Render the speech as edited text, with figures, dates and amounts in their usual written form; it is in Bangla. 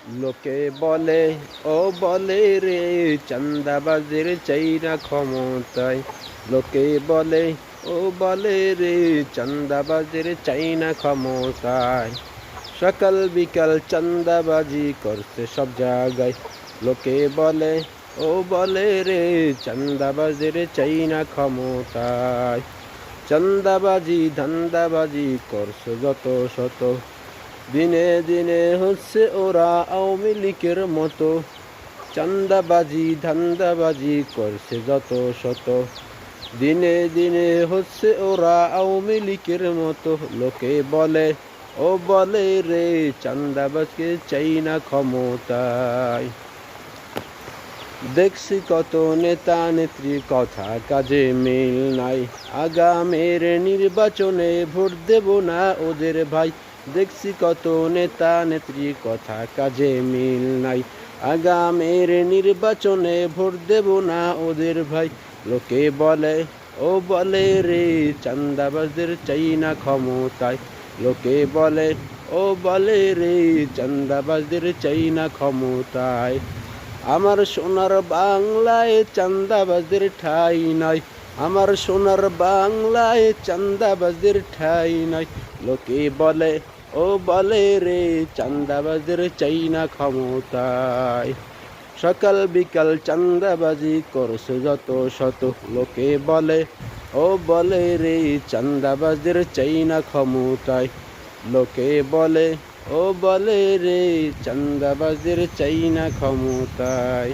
লোকে বলে ও বলে রে চাঁদাবাজের চাই না ক্ষমতায়। লোকে বলে ও বলে রে চাঁদাবাজের চাই না ক্ষমতায়। সকাল বিকাল চাঁদাবাজি করছে সব জায়গায়। লোকে বলে ও বলে রে চাঁদাবাজের চাই না ক্ষমতায়। চাঁদাবাজি ধান্দাবাজি করছে যত শত, দিনে দিনে হচ্ছে ওরা আওয়ামী লীগের মতো। চাঁদাবাজি ধান্দাবাজি করছে যত শত, দিনে দিনে হচ্ছে ওরা আওয়ামী লীগের মতো। লোকে বলে ও বলে রে চাঁদাবাজকে চাই না ক্ষমতায়। দেখছি কত নেতা নেত্রী কথা কাজে মিল নাই, আগামের নির্বাচনে ভোট দেব না ওদের ভাই। দেখছি কত নেতা নেত্রী কথা কাজে মিল নাই, আগামের নির্বাচনে ভোট দেব না ওদের ভাই। লোকে বলে ও বলে রে চাঁদাবাজদের চাই না ক্ষমতায়। লোকে বলে ও বলে রে চাঁদাবাজদের চাই না ক্ষমতায়। আমার সোনার বাংলায় চাঁদাবাজদের ঠাঁই নাই, আমার সোনার বাংলায় চাঁদাবাজদের ঠাঁই নাই। লোকে বলে ও বলে রে চাঁদাবাজদের চাই না ক্ষমতায়। সকাল বিকাল চাঁদাবাজি করছে যত শত, লোকে বলে ও বলে রে চাঁদাবাজদের চাই না ক্ষমতায়। লোকে বলে ও বলে রে চাঁদাবাজদের চাই না ক্ষমতায়।